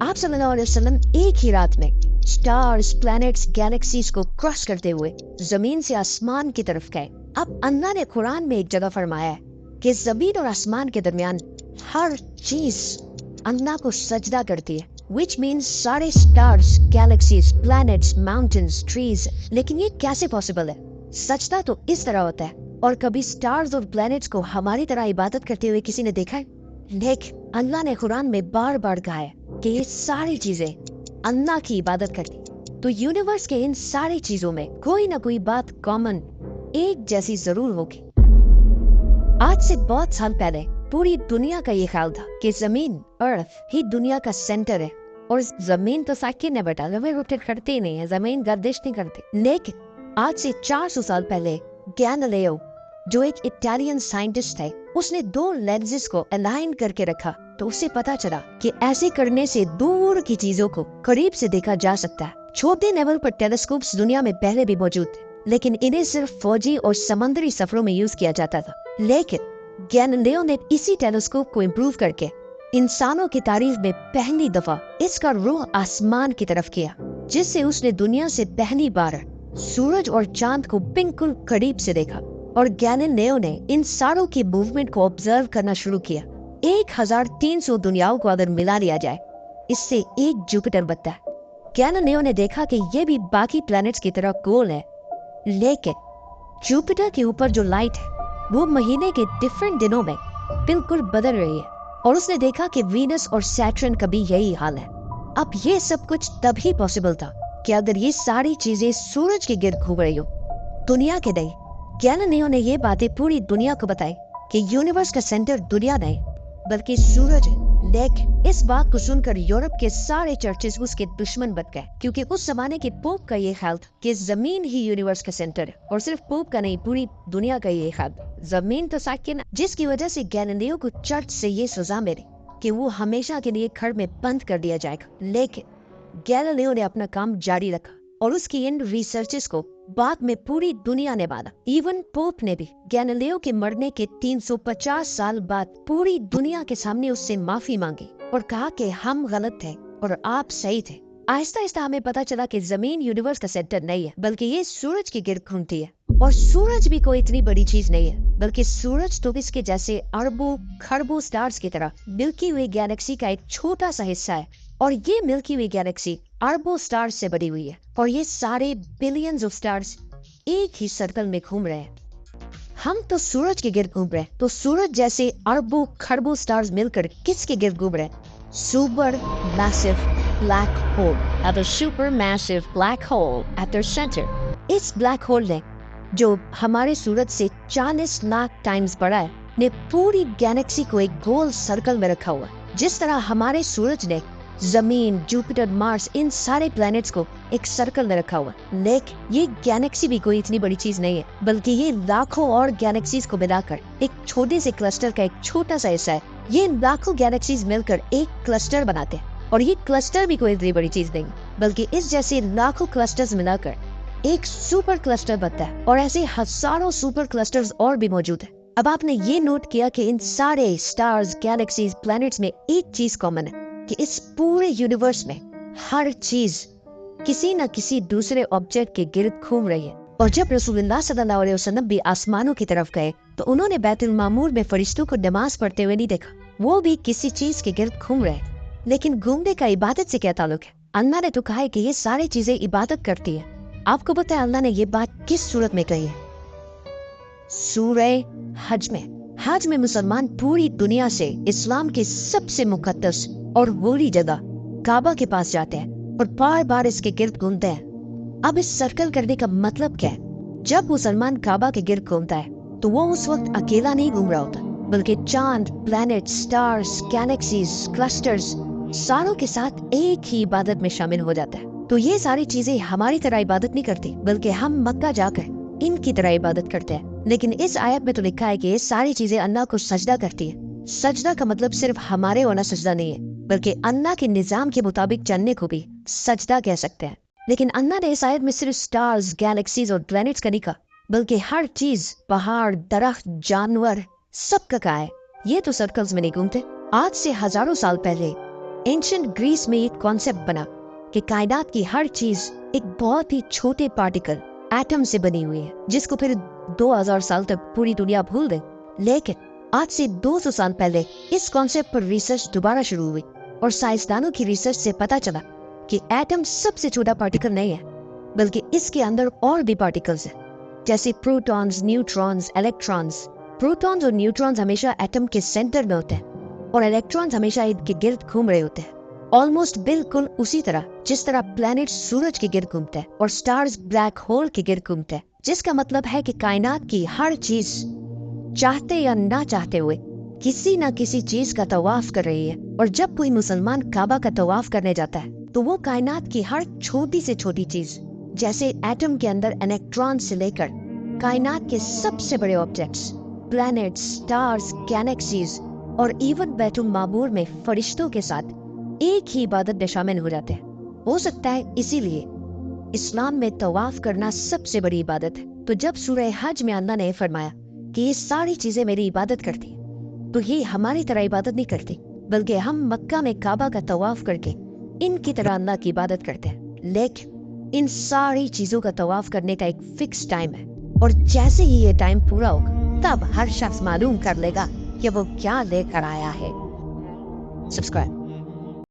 आप सल्लल्लाहु अलैहि वसल्लम एक ही रात में स्टार्स, प्लैनेट्स, गैलेक्सीज को क्रॉस करते हुए जमीन से आसमान की तरफ गए। अब अल्लाह ने कुरान में एक जगह फरमाया है कि जमीन और आसमान के दरमियान हर चीज अल्लाह को सजदा करती है, which means सारे stars, galaxies, planets, mountains, trees. लेकिन ये कैसे पॉसिबल है? सजदा तो इस तरह होता है, और कभी स्टार्स और प्लैनेट्स को हमारी तरह इबादत करते हुए किसी ने देखा है? देख, अल्लाह ने कुरान में बार बार कहा है कि ये सारी चीजें अल्लाह की इबादत करती। तो यूनिवर्स के इन सारी चीजों में कोई ना कोई बात कॉमन, एक जैसी जरूर होगी। आज से बहुत साल पहले पूरी दुनिया का ये ख्याल था कि जमीन, अर्थ ही दुनिया का सेंटर है, और जमीन तो साकिन है बेटा, जमीन रोटेट करती नहीं है, जमीन गर्दिश नहीं करती। लेकिन आज से 400 साल पहले गैलीलियो, जो एक इटालियन साइंटिस्ट है, उसने 2 लेंसेज को अलाइन करके रखा, तो उसे पता चला कि ऐसे करने से दूर की चीजों को करीब से देखा जा सकता है। छोटे लेवल पर टेलीस्कोप्स दुनिया में पहले भी मौजूद थे, लेकिन इन्हें सिर्फ फौजी और समंदरी सफरों में यूज किया जाता था। लेकिन गैलीलियो ने इसी टेलीस्कोप को इम्प्रूव करके इंसानों की तारीफ में पहली दफा इसका रुख आसमान की तरफ किया, जिससे उसने दुनिया से पहली बार सूरज और चांद को बिल्कुल करीब से देखा। और गैलीलियो ने इन सारों की मूवमेंट को ऑब्जर्व करना शुरू किया। 1300 दुनियाओं को अगर मिला लिया जाए, इससे एक जुपिटर बनता है। गैलीलियो ने देखा कि ये भी बाकी प्लैनेट्स की तरह गोल है, लेकिन जुपिटर के ऊपर जो लाइट है वो महीने के डिफरेंट दिनों में बिल्कुल बदल रही है, और उसने देखा कि वीनस और सैटर्न का भी यही हाल है। अब ये सब कुछ तभी पॉसिबल था कि अगर ये सारी चीजें सूरज के गिर्द घूम रही हो, दुनिया के नहीं। गैलीलियो ने ये बातें पूरी दुनिया को बताई कि यूनिवर्स का सेंटर दुनिया नहीं बल्कि सूरज है। लेकिन इस बात को सुनकर यूरोप के सारे चर्चेस उसके दुश्मन बन गए, क्योंकि उस जमाने के पोप का ये ख्याल था कि जमीन ही यूनिवर्स का सेंटर है, और सिर्फ पोप का नहीं, पूरी दुनिया का ये ख्याल, जमीन तो साकिन। जिसकी वजह से गैलीलियो को चर्च से ये सजा मिली कि वो हमेशा के लिए घर में बंद कर दिया जाएगा। लेकिन गैलीलियो ने अपना काम जारी रखा, और उसकी इन रिसर्चेस को बाद में पूरी दुनिया ने माना। इवन पोप ने भी गैलीलियो के मरने के 350 साल बाद पूरी दुनिया के सामने उससे माफी मांगी और कहा कि हम गलत थे और आप सही थे। आहिस्ता आहिस्ता हमें पता चला कि जमीन यूनिवर्स का सेंटर नहीं है, बल्कि ये सूरज के गिर्द घूमती है। और सूरज भी कोई इतनी बड़ी चीज नहीं है, बल्कि सूरज तो इसके जैसे अरबों खरबों स्टार्स की तरह मिल्की वे गैलेक्सी का एक छोटा सा हिस्सा है। और ये मिल्की वे गैलेक्सी अरबों स्टार्स से बनी हुई है, और ये सारे बिलियंस ऑफ स्टार्स एक ही सर्कल में घूम रहे हैं। हम तो सूरज के गिर्द घूम रहे हैं, तो सूरज जैसे अरबों खरबों स्टार्स मिलकर किसके गिर्द घूम रहे हैं? Super massive black hole, at a supermassive black hole at their center। इस ब्लैक होल ने, जो हमारे सूरज से 40 लाख टाइम्स बड़ा है, ने पूरी गैलेक्सी को एक गोल सर्कल में रखा हुआ है। जिस तरह हमारे सूरज ने जमीन, जुपिटर, मार्स, इन सारे प्लैनेट्स को एक सर्कल में रखा हुआ। लेकिन ये गैलेक्सी भी कोई इतनी बड़ी चीज नहीं है, बल्कि ये लाखों और गैलेक्सीज को मिलाकर एक छोटे से क्लस्टर का एक छोटा सा हिस्सा है। ये लाखों गैलेक्सीज मिलकर एक क्लस्टर बनाते हैं, और ये क्लस्टर भी कोई इतनी बड़ी चीज नहीं, बल्कि इस जैसे लाखों क्लस्टर्स मिलाकर एक सुपर क्लस्टर बनता है। और ऐसे हजारों सुपर क्लस्टर्स और भी मौजूद है। अब आपने ये नोट किया कि इन सारे स्टार्स, गैलेक्सीज, प्लैनेट्स में एक चीज कॉमन है कि इस पूरे यूनिवर्स में हर चीज किसी न किसी दूसरे ऑब्जेक्ट के गिर्द घूम रही है। और जब रसूलुल्लाह सल्लल्लाहु अलैहि वसल्लम भी आसमानों की तरफ गए, तो उन्होंने बैतुल मामूर में फरिश्तों को नमाज पढ़ते हुए नहीं देखा, वो भी किसी चीज के गिर्द घूम रहे। लेकिन घूमने का इबादत से क्या ताल्लुक है? अल्लाह ने तो कहा है कि ये सारी चीजें इबादत करती है। आपको पता है अल्लाह ने ये बात किस सूरत में कही है? सूरह हज में। हज में मुसलमान पूरी दुनिया से इस्लाम के सबसे मुकद्दस और होली जगह काबा के पास जाते हैं और बार बार इसके गिर्द घूमते हैं। अब इस सर्कल करने का मतलब क्या है? जब मुसलमान काबा के गिर्द घूमता है, तो वो उस वक्त अकेला नहीं घूम रहा होता, बल्कि चांद, प्लैनेट, स्टार्स, गैलेक्सीज, क्लस्टर्स सारों के साथ एक ही इबादत में शामिल हो जाता है। तो ये सारी चीजें हमारी तरह इबादत नहीं करती, बल्कि हम मक्का जाकर इनकी तरह इबादत करते हैं। लेकिन इस आयत में तो लिखा है कि ये सारी चीजें अल्लाह को सजदा करती है। सजदा का मतलब सिर्फ हमारे होना सजदा नहीं है, बल्कि अल्लाह के निजाम के मुताबिक चलने को भी सजदा कह सकते हैं। लेकिन अल्लाह ने इस आयत में सिर्फ स्टार्स, गैलेक्सीज और प्लैनेट्स का नहीं कहा, बल्कि हर चीज, पहाड़, दरख्त, जानवर, सब का कहा है। ये तो सर्कल्स में नहीं घूमते। आज से हजारों साल पहले एंशिएंट ग्रीस में एक कॉन्सेप्ट बना कि कायनात की हर चीज एक बहुत ही छोटे पार्टिकल एटम से बनी हुई है, जिसको फिर 2000 साल तक पूरी दुनिया भूल दे। लेकिन आज से 200 साल पहले इस कॉन्सेप्ट पर रिसर्च दोबारा शुरू हुई और साइंसदानों की रिसर्च से पता चला कि एटम सबसे छोटा पार्टिकल नहीं है, बल्कि इसके अंदर और भी पार्टिकल्स हैं, जैसे प्रोटॉन्स, न्यूट्रॉन्स, इलेक्ट्रॉन्स। प्रोटॉन्स और न्यूट्रॉन्स हमेशा एटम के सेंटर में होते हैं और इलेक्ट्रॉन्स हमेशा इनके गिर्द घूम रहे होते हैं, ऑलमोस्ट बिल्कुल उसी तरह जिस तरह प्लैनेट सूरज के गिर्द घूमते हैं और स्टार्स ब्लैक होल के गिर्द घूमते हैं। जिसका मतलब है कि कायनात की हर चीज चाहते या ना चाहते हुए किसी ना किसी चीज का तवाफ कर रही है। और जब कोई मुसलमान काबा का तवाफ करने जाता है तो वो कायनात की हर छोटी से छोटी चीज, जैसे एटम के अंदर इलेक्ट्रॉन से लेकर कायनात के सबसे बड़े ऑब्जेक्ट्स, प्लैनेट्स, स्टार्स, गैलेक्सीज और इवन बैतुल मामूर में फरिश्तों के साथ एक ही इबादत में शामिल हो जाते हैं। हो सकता है इसीलिए इस्लाम में तवाफ करना सबसे बड़ी इबादत है। तो जब सूरह हज में अल्लाह ने फरमाया कि ये सारी चीजें मेरी इबादत करती, तो ये हमारी तरह इबादत नहीं करती, बल्कि हम मक्का में काबा का तवाफ करके इनकी तरह अल्लाह की इबादत करते हैं। लेकिन इन सारी चीजों का तवाफ करने का एक फिक्स टाइम है, और जैसे ही ये टाइम पूरा होगा तब हर शख्स मालूम कर लेगा कि वो क्या लेकर आया है। सब्सक्राइब।